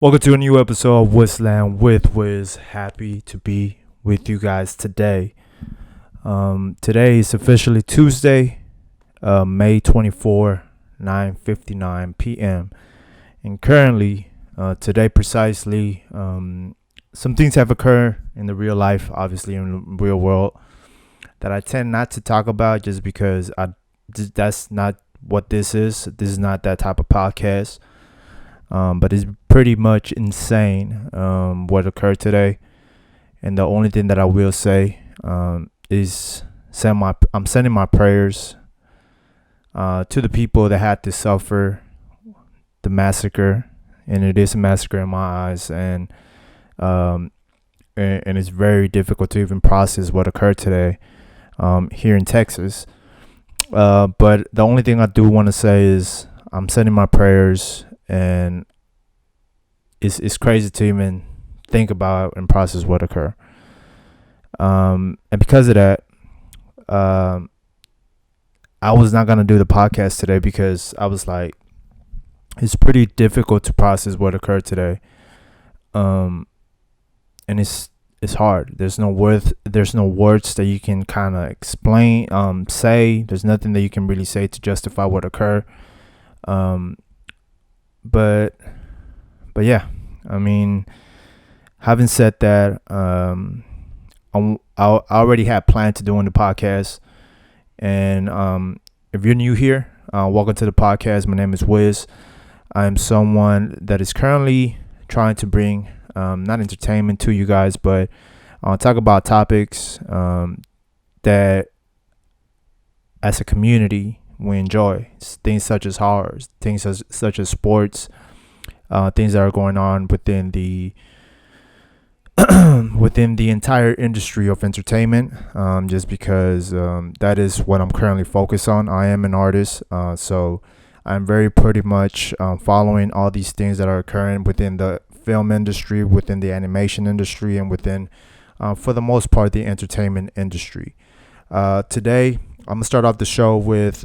Welcome to a new episode of WIZLAND with Wiz. Happy to be with you guys today. Today is officially Tuesday, May 24, 9:59 p.m. And currently, today precisely, some things have occurred in the real life, obviously in the real world, that I tend not to talk about just because that's not what this is. This is not that type of podcast. But it's pretty much insane what occurred today. And the only thing that I will say is I'm sending my prayers to the people that had to suffer the massacre, and it is a massacre in my eyes, and it's very difficult to even process what occurred today here in Texas. But the only thing I do want to say is I'm sending my prayers, and it's crazy to even think about and process what occurred. And because of that, I was not gonna do the podcast today because I was like, it's pretty difficult to process what occurred today. And it's hard. There's no words that you can kind of explain, say. There's nothing that you can really say to justify what occurred. But yeah, I mean, having said that, I already had planned to doing the podcast. And if you're new here, welcome to the podcast. My name is Wiz. I am someone that is currently trying to bring not entertainment to you guys, but talk about topics that as a community we enjoy. Things such as horror, things such as sports, things that are going on within the within the entire industry of entertainment. Just because that is what I'm currently focused on. I am an artist, so I'm very pretty much following all these things that are occurring within the film industry, within the animation industry, and within, for the most part, the entertainment industry. Today, I'm gonna start off the show with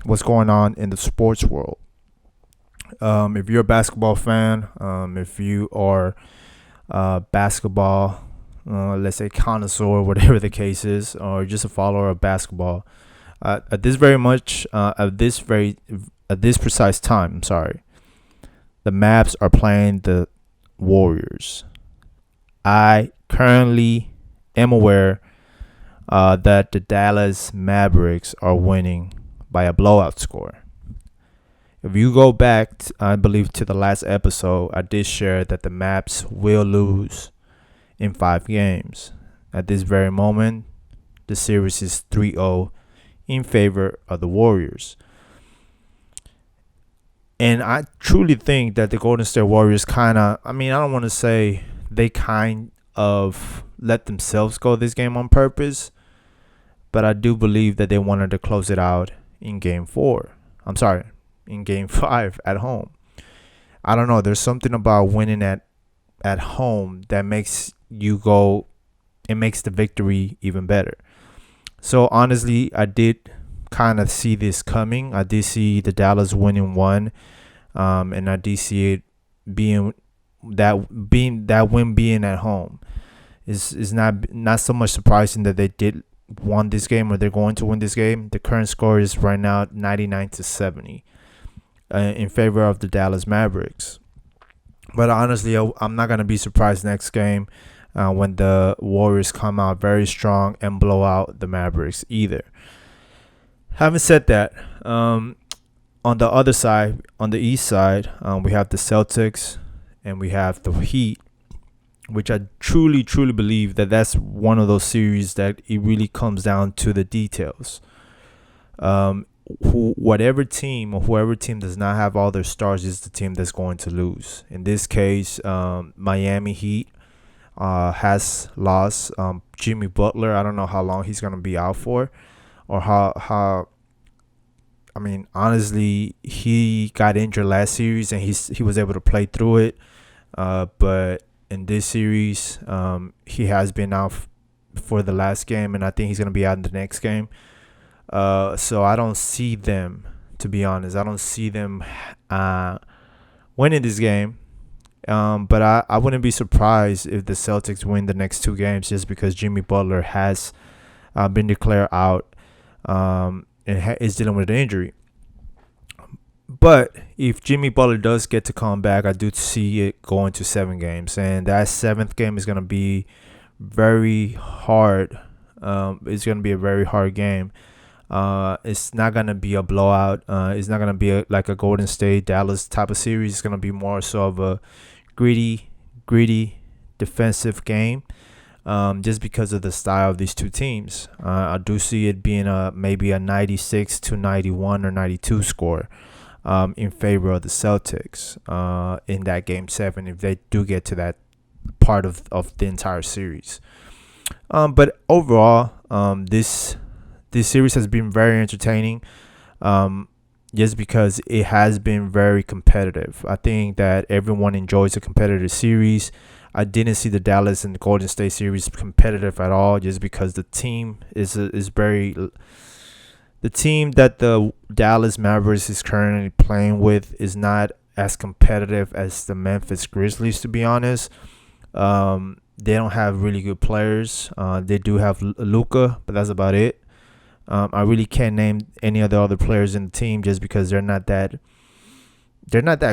what's going on in the sports world. If you're a basketball fan, if you are basketball, let's say connoisseur, whatever the case is, or just a follower of basketball, at this precise time, the Mavs are playing the Warriors. I currently am aware that the Dallas Mavericks are winning by a blowout score. If you go back, I believe, to the last episode, I did share that the Mavs will lose in 5 games. At this very moment, the series is 3-0 in favor of the Warriors. And I truly think that the Golden State Warriors I don't want to say they kind of let themselves go this game on purpose, but I do believe that they wanted to close it out in game 5 at home. I don't know. There's something about winning at home that makes it makes the victory even better. So honestly, I did kind of see this coming. I did see the Dallas winning one, and I did see it being that win being at home is not so much surprising that they did won this game, or they're going to win this game. The current score is right now 99-70 in favor of the Dallas Mavericks. But honestly, I'm not gonna be surprised next game when the Warriors come out very strong and blow out the Mavericks either. Having said that, on the other side, on the east side, we have the Celtics and we have the Heat, which I truly believe that that's one of those series that it really comes down to the details. Whoever team does not have all their stars is the team that's going to lose. In this case, Miami Heat has lost Jimmy Butler. I don't know how long he's going to be out for, or how. I mean, honestly, he got injured last series and he was able to play through it. But in this series, he has been out for the last game, and I think he's going to be out in the next game. So I don't see them, to be honest. I don't see them winning this game. But I wouldn't be surprised if the Celtics win the next two games just because Jimmy Butler has been declared out and is dealing with an injury. But if Jimmy Butler does get to come back, I do see it going to 7 games. And that seventh game is going to be very hard. It's going to be a very hard game. It's not going to be a blowout. It's not going to be like a Golden State Dallas type of series. It's going to be more so of a gritty defensive game. Just because of the style of these two teams. I do see it being maybe a 96 to 91 or 92 score in favor of the Celtics in that game 7 if they do get to that part of the entire series. But overall, this series has been very entertaining just because it has been very competitive. I think that everyone enjoys a competitive series. I didn't see the Dallas and the Golden State series competitive at all just because the team is very the team that the Dallas Mavericks is currently playing with is not as competitive as the Memphis Grizzlies, to be honest. They don't have really good players. They do have Luka, but that's about it. I really can't name any of the other players in the team just because they're not that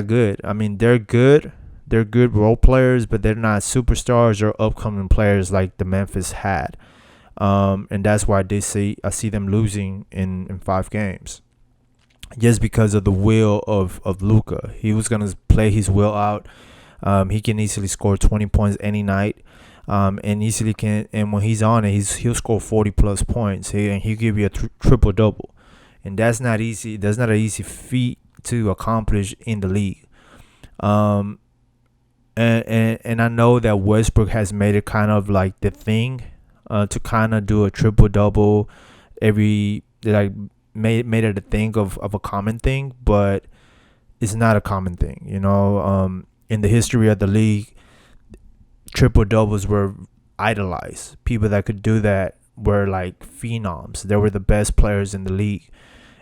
good. I mean, they're good. They're good role players, but they're not superstars or upcoming players like the Memphis had. And that's why I see them losing in 5 games. Just because of the will of Luka. He was going to play his will out. He can easily score 20 points any night. And easily can, and when he's on it, he'll score 40 plus points. He'll give you a triple double, and that's not easy. That's not an easy feat to accomplish in the league. And I know that Westbrook has made it kind of like the thing, to kind of do a triple double made it a thing of a common thing, but it's not a common thing. In the history of the league, triple doubles were idolized. People that could do that were like phenoms. They were the best players in the league.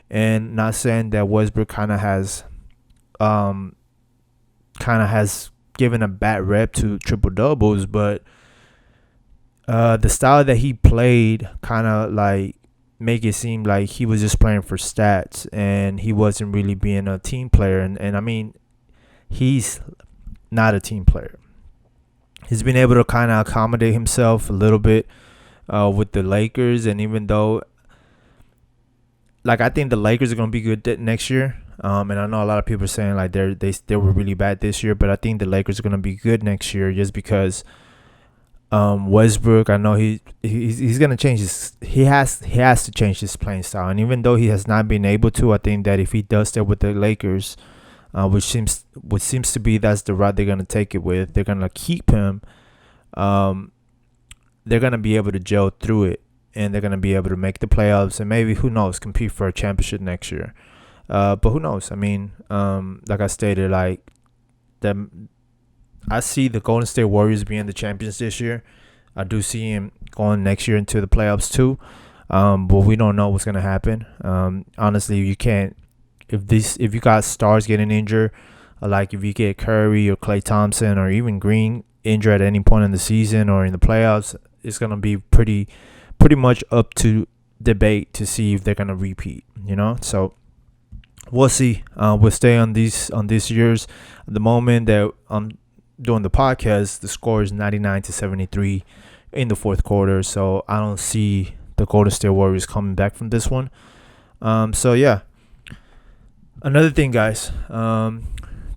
And not saying that Westbrook kind of has given a bad rep to triple doubles, but the style that he played kind of like make it seem like he was just playing for stats and he wasn't really being a team player. And I mean, he's not a team player. He's been able to kind of accommodate himself a little bit with the Lakers. And even though, like, I think the Lakers are going to be good next year. And I know a lot of people are saying, like, they were really bad this year. But I think the Lakers are going to be good next year just because Westbrook, I know he's going to change his – he has to change his playing style. And even though he has not been able to, I think that if he does stay with the Lakers – which seems to be that's the route they're going to take it with. They're going to keep him. They're going to be able to gel through it, and they're going to be able to make the playoffs and maybe, who knows, compete for a championship next year. But who knows? I mean, like I stated, I see the Golden State Warriors being the champions this year. I do see him going next year into the playoffs too. But we don't know what's going to happen. Honestly, you can't. If you got stars getting injured, like if you get Curry or Klay Thompson or even Green injured at any point in the season or in the playoffs, it's gonna be pretty much up to debate to see if they're gonna repeat. So we'll see. We'll stay on these years. At the moment that I'm doing the podcast, the score is 99-73 in the fourth quarter. So I don't see the Golden State Warriors coming back from this one. So yeah. Another thing, guys,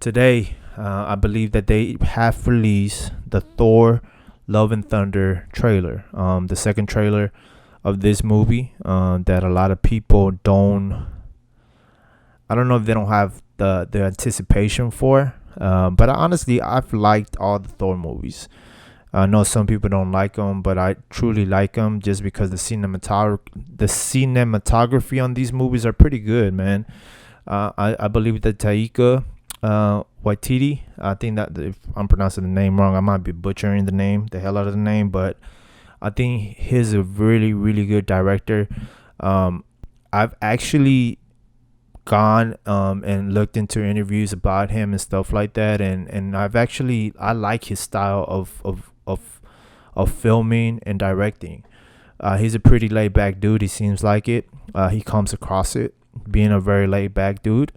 today I believe that they have released the THOR Love and Thunder trailer, the second trailer of this movie that a lot of people don't, I don't know if they don't have the anticipation for, but honestly, I've liked all the THOR movies. I know some people don't like them, but I truly like them just because the cinematography on these movies are pretty good, man. I believe that Taika Waititi, I think that if I'm pronouncing the name wrong, I might be butchering the hell out of the name, but I think he's a really, really good director. I've actually gone and looked into interviews about him and stuff like that, and I like his style of filming and directing. He's a pretty laid back dude. He seems like it. He comes across it being a very laid back dude.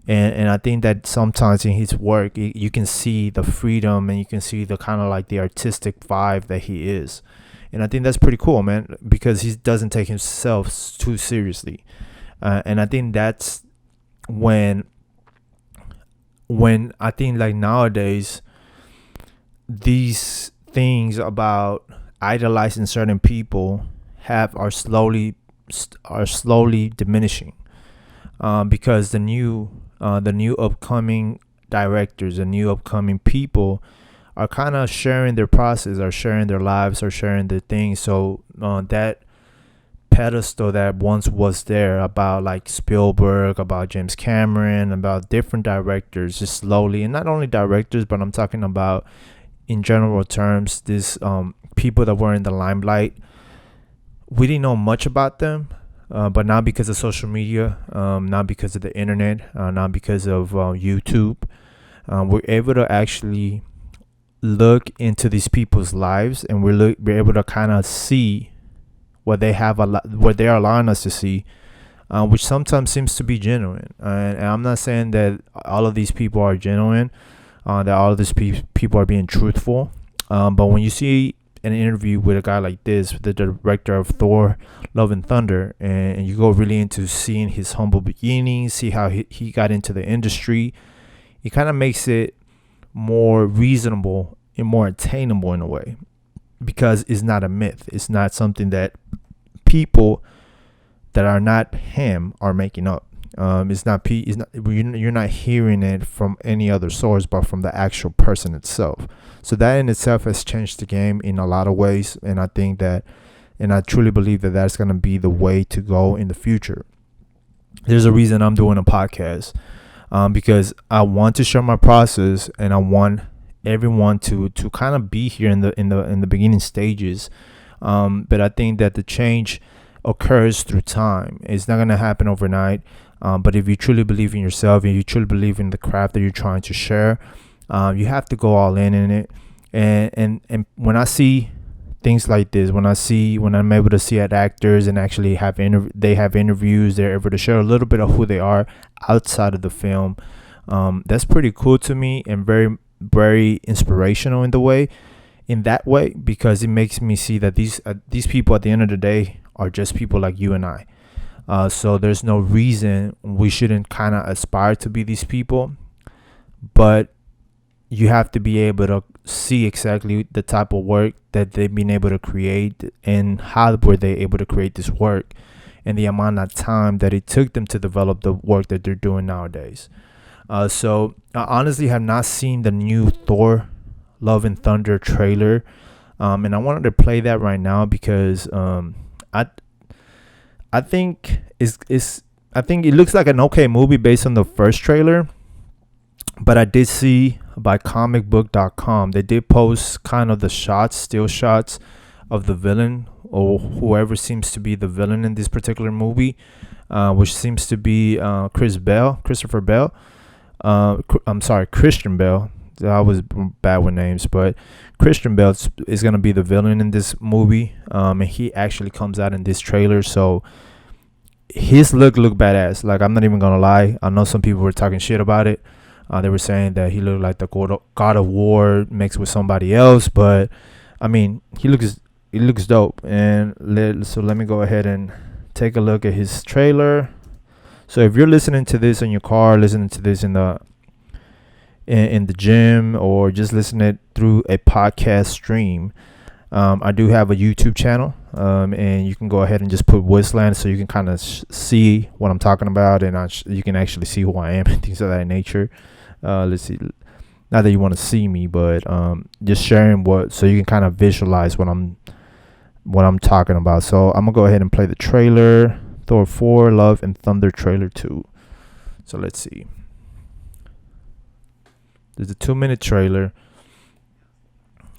And I think that sometimes in his work, you can see the freedom and you can see the kind of like the artistic vibe that he is. And I think that's pretty cool, man, because he doesn't take himself too seriously. And I think that's when I think like nowadays, these things about idolizing certain people are slowly diminishing, because the new upcoming directors, the new upcoming people are kind of sharing their process, are sharing their lives, are sharing their things. So that pedestal that once was there about like Spielberg, about James Cameron, about different directors, just slowly, and not only directors, but I'm talking about in general terms, this people that were in the limelight. We didn't know much about them, but now because of social media, not because of the internet, not because of YouTube, we're able to actually look into these people's lives, and we're able to kind of see what they have what they are allowing us to see, which sometimes seems to be genuine. And I'm not saying that all of these people are genuine, that all of these people are being truthful, but when you see an interview with a guy like this, the director of Thor, Love and Thunder, and you go really into seeing his humble beginnings, see how he got into the industry, it kind of makes it more reasonable and more attainable in a way, because it's not a myth. It's not something that people that are not him are making up. It's not you're not hearing it from any other source, but from the actual person itself. So that in itself has changed the game in a lot of ways, and I think that, and I truly believe that that's going to be the way to go in the future. There's a reason I'm doing a podcast, because I want to share my process, and I want everyone to kind of be here in the beginning stages. But I think that the change occurs through time. It's not going to happen overnight. But if you truly believe in yourself, and you truly believe in the craft that you're trying to share, you have to go all in it. And when I see things like this, when I'm able to see actors and actually they have interviews, they're able to share a little bit of who they are outside of the film. That's pretty cool to me, and very, very inspirational in that way, because it makes me see that these people at the end of the day are just people like you and I. So there's no reason we shouldn't kind of aspire to be these people, but you have to be able to see exactly the type of work that they've been able to create, and how were they able to create this work, and the amount of time that it took them to develop the work that they're doing nowadays. So I honestly have not seen the new Thor Love and Thunder trailer, and I wanted to play that right now because I think I think it looks like an okay movie based on the first trailer. But I did see by comicbook.com, they did post kind of the still shots of the villain, or whoever seems to be the villain in this particular movie, which seems to be Christopher Bell. I'm sorry, Christian Bell. I was bad with names, but Christian Bell is going to be the villain in this movie, and he actually comes out in this trailer. So his look badass. Like, I'm not even going to lie. I know some people were talking shit about it. They were saying that he looked like the God of War mixed with somebody else, but I mean, he looks dope. And so let me go ahead and take a look at his trailer. So if you're listening to this in your car, listening to this in the gym, or just listening through a podcast stream, I do have a YouTube channel, and you can go ahead and just put WIZLAND, so you can kind of see what I'm talking about, and you can actually see who I am and things of that nature. Let's see, not that you want to see me, but just sharing so you can kind of visualize what I'm talking about. So I'm gonna go ahead and play the trailer, Thor 4 Love and Thunder trailer 2. So let's see. There's a 2-minute trailer.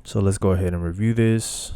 So let's go ahead and review this.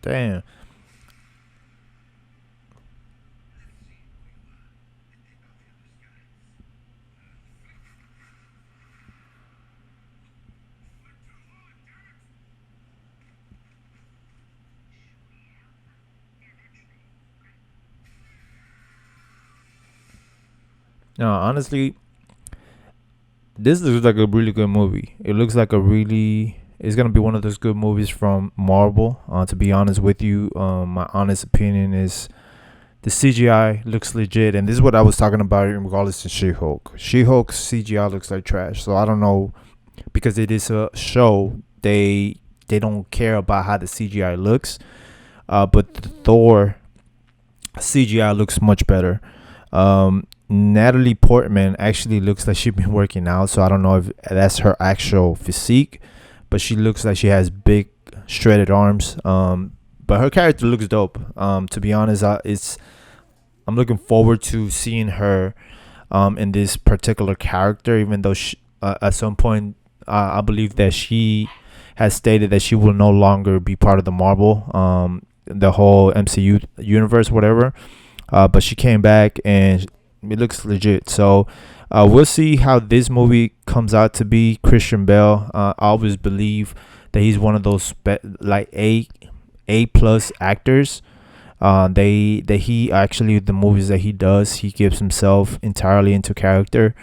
Damn. No, honestly, this looks like a really good movie. It looks like a really. It's gonna be one of those good movies from Marvel. To be honest with you, my honest opinion is the CGI looks legit, and this is what I was talking about in regards to She-Hulk. She-Hulk's CGI looks like trash, so I don't know, because it is a show. They don't care about how the CGI looks, but the Thor CGI looks much better. Natalie Portman actually looks like she's been working out, so I don't know if that's her actual physique, but she looks like she has big shredded arms. But her character looks dope. To be honest, I'm looking forward to seeing her in this particular character, even though at some point I believe that she has stated that she will no longer be part of the Marvel, the whole MCU universe, whatever. But she came back and it looks legit. So we'll see how this movie comes out to be. Christian Bale, I always believe that he's one of those like A plus actors. He actually, the movies that he does, he gives himself entirely into character.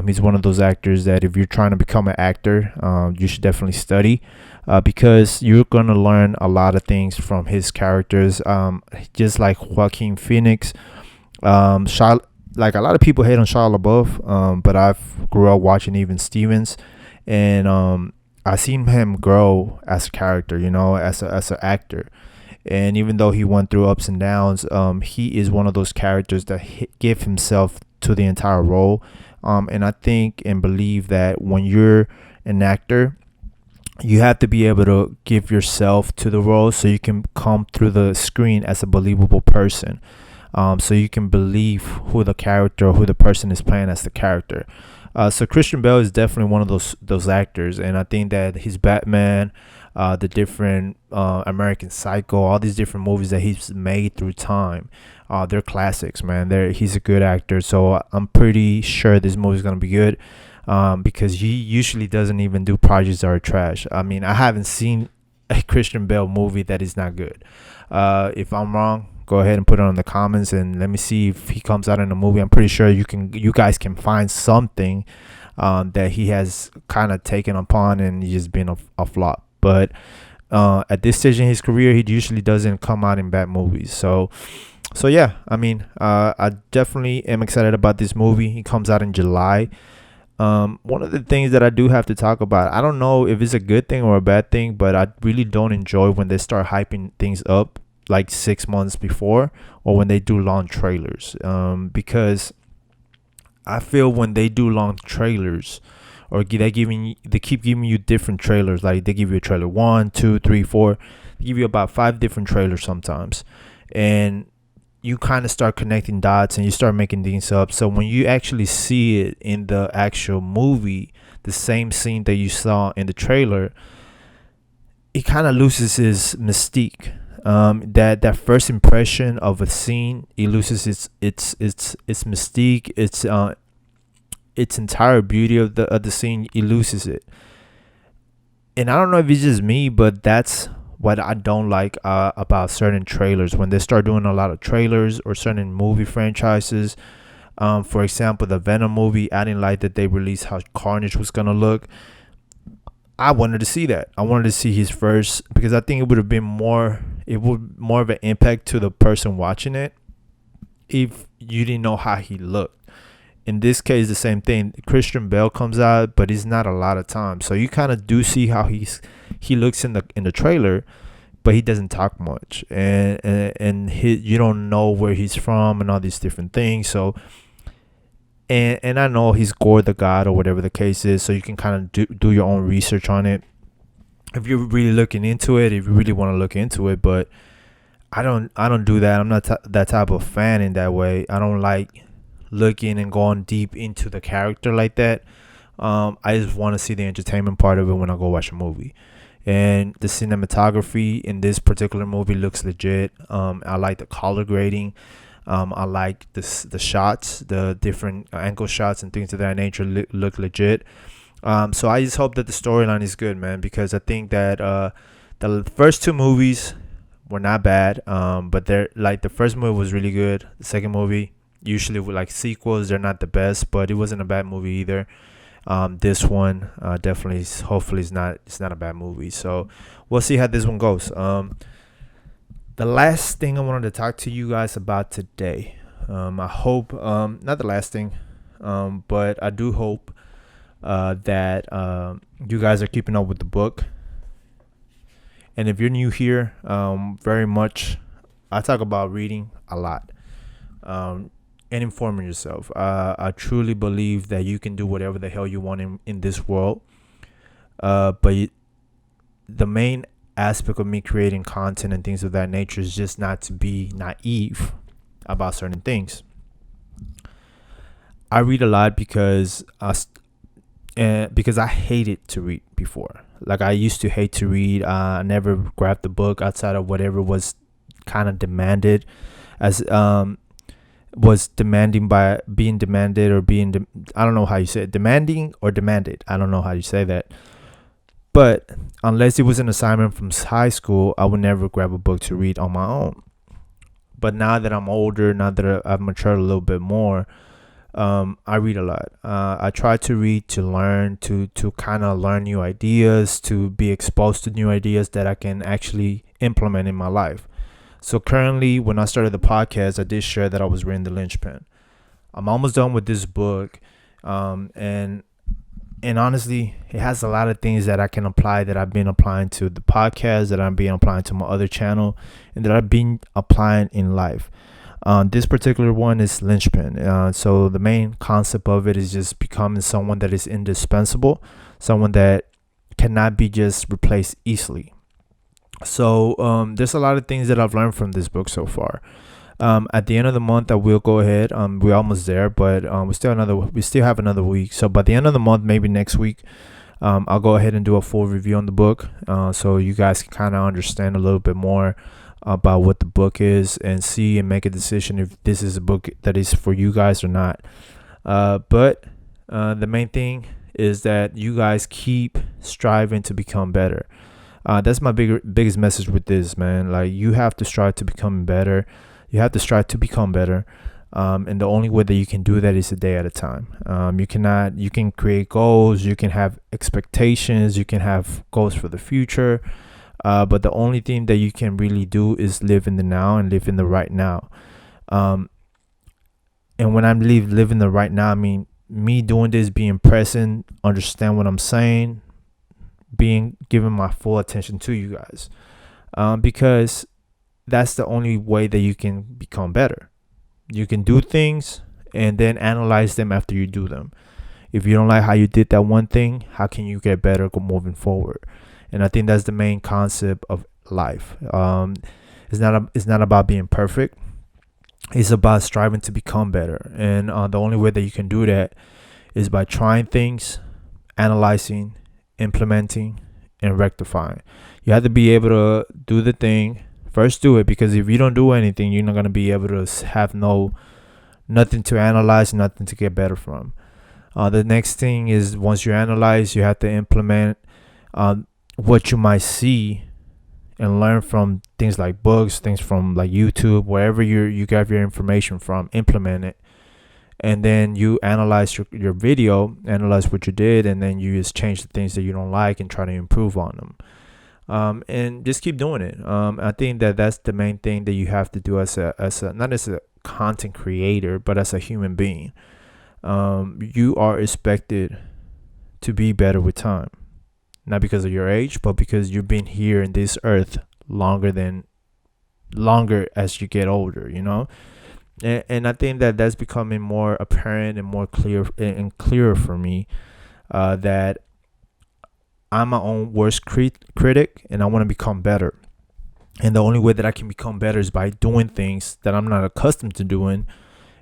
He's one of those actors that if you're trying to become an actor, you should definitely study, because you're gonna learn a lot of things from his characters. Just like Joaquin Phoenix, like a lot of people hate on Shia LaBeouf, but I've grew up watching even Stevens, and I seen him grow as a character, as an actor. And even though he went through ups and downs, he is one of those characters that give himself to the entire role. And I think and believe that when you're an actor, you have to be able to give yourself to the role so you can come through the screen as a believable person. So you can believe who the character or who the person is playing as the character. So Christian Bale is definitely one of those actors, and I think that his Batman, the different American Psycho, all these different movies that he's made through time, they're classics, man. He's a good actor, so I'm pretty sure this movie is gonna be good, because he usually doesn't even do projects that are trash. I mean, I haven't seen a Christian Bale movie that is not good. If I'm wrong, go ahead and put it on the comments and let me see if he comes out in a movie. I'm pretty sure you guys can find something that he has kind of taken upon and just been a flop. But at this stage in his career, he usually doesn't come out in bad movies. So yeah, I mean, I definitely am excited about this movie. He comes out in July. One of the things that I do have to talk about, I don't know if it's a good thing or a bad thing, but I really don't enjoy when they start hyping things up like 6 months before, or when they do long trailers, because I feel when they do long trailers, or they keep giving you different trailers, like they give you a trailer 1, 2, 3, 4, they give you about 5 different trailers sometimes, and you kind of start connecting dots and you start making things up. So when you actually see it in the actual movie, the same scene that you saw in the trailer, it kind of loses its mystique. That first impression of a scene, it loses its mystique, its entire beauty of the scene. It loses it. And I don't know if it's just me, but that's what I don't like about certain trailers, when they start doing a lot of trailers or certain movie franchises. For example, the Venom movie, I didn't like that they released how Carnage was gonna look. I wanted to see that. I wanted to see his first, because I think it would have been more of an impact to the person watching it if you didn't know how he looked. In this case, the same thing. Christian Bale comes out, but it's not a lot of time, so you kind of do see how he looks in the trailer, but he doesn't talk much, and you don't know where he's from and all these different things. So. And I know he's Gore the God or whatever the case is, so you can kind of do your own research on it if you're really looking into it, if you really want to look into it. But I don't do that. I'm not that type of fan in that way. I don't like looking and going deep into the character like that. I just want to see the entertainment part of it when I go watch a movie. and the cinematography in this particular movie looks legit. I like the color grading. I like the shots, the different angle shots and things of that nature look legit. So I just hope that the storyline is good, man, because I think that the first two movies were not bad. But they're like, the first movie was really good. The second movie, usually with like sequels, they're not the best, but it wasn't a bad movie either. This one definitely, hopefully, it's not a bad movie. So we'll see how this one goes. The last thing I wanted to talk to you guys about today, I hope, not the last thing, but I do hope that you guys are keeping up with the book. And if you're new here, very much, I talk about reading a lot, and informing yourself. I truly believe that you can do whatever the hell you want in this world. But the main aspect of me creating content and things of that nature is just not to be naive about certain things. I read a lot because I hated to read before. Like, I used to hate to read. I never grabbed the book outside of whatever was kind of demanded, as was demanding by being demanded or being I don't know how you say it, demanding or demanded. I don't know how you say that. But unless it was an assignment from high school, I would never grab a book to read on my own. But now that I'm older, now that I've matured a little bit more, I read a lot. I try to read to learn, to kind of learn new ideas, to be exposed to new ideas that I can actually implement in my life. So currently, when I started the podcast, I did share that I was reading The Linchpin. I'm almost done with this book, and honestly, it has a lot of things that I can apply, that I've been applying to the podcast, that I'm being applying to my other channel, and that I've been applying in life. This particular one is Linchpin. So the main concept of it is just becoming someone that is indispensable, someone that cannot be just replaced easily. So there's a lot of things that I've learned from this book so far. At the end of the month, I will go ahead. We're almost there, but we still have another week. So by the end of the month, maybe next week, I'll go ahead and do a full review on the book, so you guys can kind of understand a little bit more about what the book is, and see and make a decision if this is a book that is for you guys or not. But the main thing is that you guys keep striving to become better. That's my biggest message with this, man. Like, you have to strive to become better. You have to strive to become better. And the only way that you can do that is a day at a time. You can create goals, you can have expectations, you can have goals for the future. But the only thing that you can really do is live in the now and live in the right now. And when I live in the right now, I mean me doing this, being present, understand what I'm saying, giving my full attention to you guys. Because that's the only way that you can become better. You can do things and then analyze them after you do them. If you don't like how you did that one thing, how can you get better moving forward? And I think that's the main concept of life. It's not about being perfect. It's about striving to become better. And the only way that you can do that is by trying things, analyzing, implementing, and rectifying. You have to be able to do the thing. First, do it, because if you don't do anything, you're not going to be able to have nothing to analyze, nothing to get better from. The next thing is, once you analyze, you have to implement what you might see and learn from things like books, things from like YouTube, wherever you get your information from. Implement it, and then you analyze your video, analyze what you did, and then you just change the things that you don't like and try to improve on them. And just keep doing it. I think that's the main thing that you have to do as a not as a content creator, but as a human being. You are expected to be better with time, not because of your age, but because you've been here in this earth longer as you get older, you know. And I think that's becoming more apparent and more clearer for me, that I'm my own worst critic, and I want to become better. And the only way that I can become better is by doing things that I'm not accustomed to doing,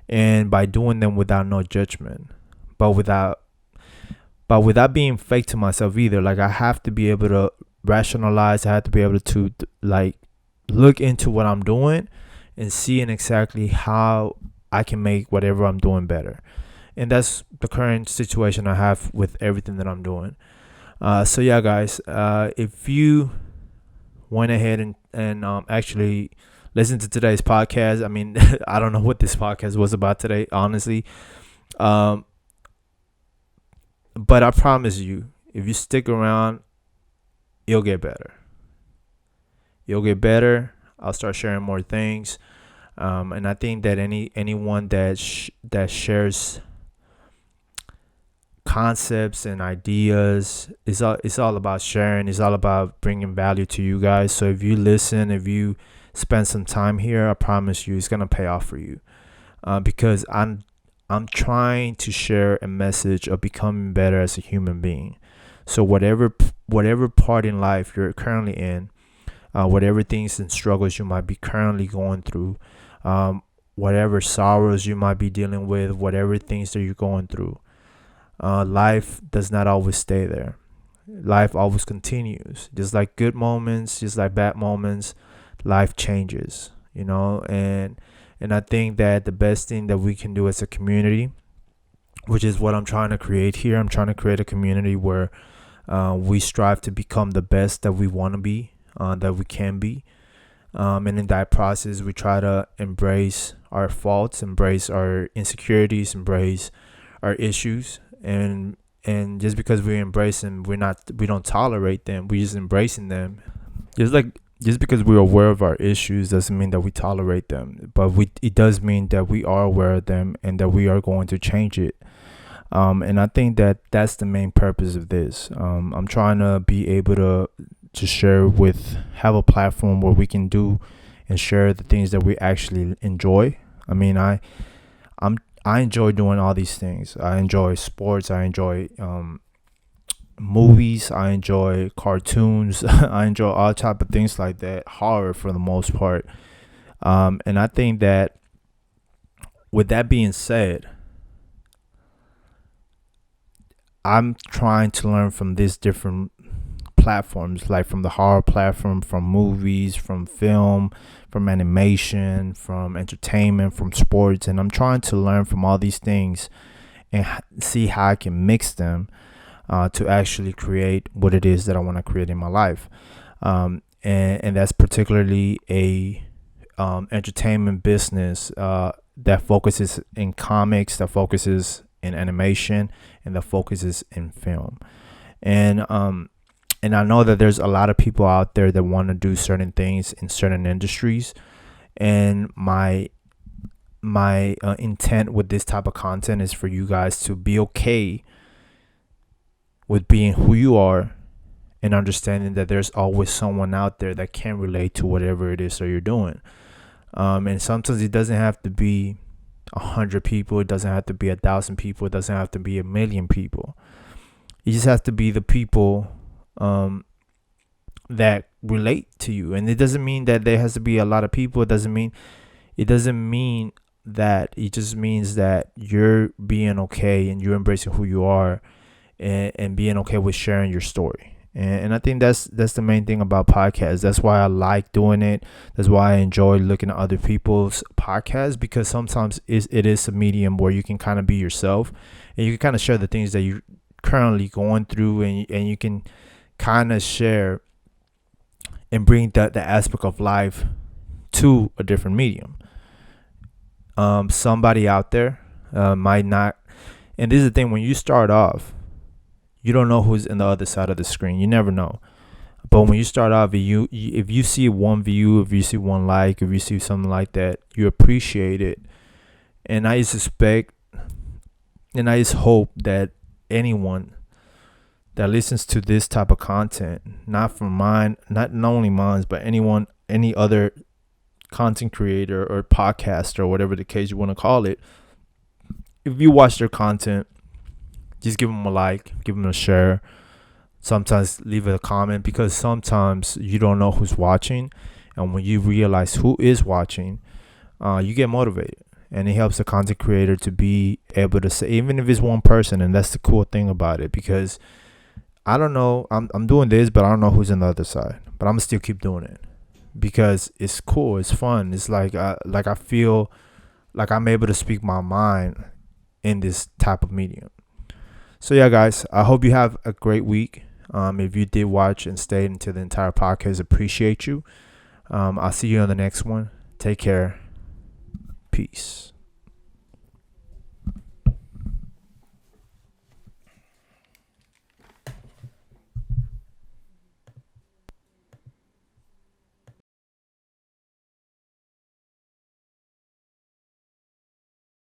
and by doing them without no judgment, but without being fake to myself either. Like, I have to be able to rationalize. I have to be able to like look into what I'm doing and seeing exactly how I can make whatever I'm doing better. And that's the current situation I have with everything that I'm doing. So yeah, guys, if you went ahead and actually listen to today's podcast, I mean, I don't know what this podcast was about today, honestly. Um, but I promise you, if you stick around, you'll get better. You'll get better. I'll start sharing more things. And I think that anyone that shares concepts and ideas, it's all about sharing. It's all about bringing value to you guys. So if you listen, if you spend some time here, I promise you it's gonna pay off for you. Because I'm trying to share a message of becoming better as a human being. So whatever part in life you're currently in, whatever things and struggles you might be currently going through, whatever sorrows you might be dealing with, whatever things that you're going through, life does not always stay there. Life always continues. Just like good moments, just like bad moments, life changes, and I think that the best thing that we can do as a community, which is what I'm trying to create here, I'm trying to create a community where we strive to become the best that we want to be, that we can be. And in that process, we try to embrace our faults, embrace our insecurities, embrace our issues. And just because we embrace them, we don't tolerate them. We just embracing them. Just because we're aware of our issues doesn't mean that we tolerate them, but it does mean that we are aware of them and that we are going to change it. And I think that that's the main purpose of this. I'm trying to be able to have a platform where we can do and share the things that we actually enjoy. I mean, I enjoy doing all these things. I enjoy sports. I enjoy movies. I enjoy cartoons. I enjoy all type of things like that. Horror for the most part. And I think that with that being said, I'm trying to learn from these different platforms, like from the horror platform, from movies, from film, from animation, from entertainment, from sports, and I'm trying to learn from all these things and see how I can mix them to actually create what it is that I want to create in my life. And that's particularly a entertainment business that focuses in comics, that focuses in animation, and that focuses in film. And I know that there's a lot of people out there that want to do certain things in certain industries. And my intent with this type of content is for you guys to be okay with being who you are and understanding that there's always someone out there that can relate to whatever it is that you're doing. And sometimes it doesn't have to be 100 people. It doesn't have to be 1,000 people. It doesn't have to be 1,000,000 people. You just have to be the people that relate to you. And it doesn't mean that there has to be a lot of people. It doesn't mean that. It just means that you're being okay and you're embracing who you are and being okay with sharing your story. And I think that's the main thing about podcasts. That's why I like doing it. That's why I enjoy looking at other people's podcasts, because sometimes it is a medium where you can kind of be yourself and you can kind of share the things that you're currently going through, and you can kind of share and bring the aspect of life to a different medium. Somebody out there might not, and this is the thing, when you start off, you don't know who's in the other side of the screen. You never know. But when you start off, if you see one view, if you see one like, if you see something like that, you appreciate it. And I just hope that anyone that listens to this type of content, not from mine, not only mine, but any other content creator or podcaster or whatever the case you want to call it, if you watch their content, just give them a like, give them a share. Sometimes leave a comment, because sometimes you don't know who's watching. And when you realize who is watching, you get motivated. And it helps the content creator to be able to say, even if it's one person, and that's the cool thing about it, because I don't know. I'm doing this, but I don't know who's on the other side. But I'm gonna still keep doing it because it's cool. It's fun. It's like I feel like I'm able to speak my mind in this type of medium. So yeah, guys, I hope you have a great week. If you did watch and stayed into the entire podcast, appreciate you. I'll see you on the next one. Take care. Peace.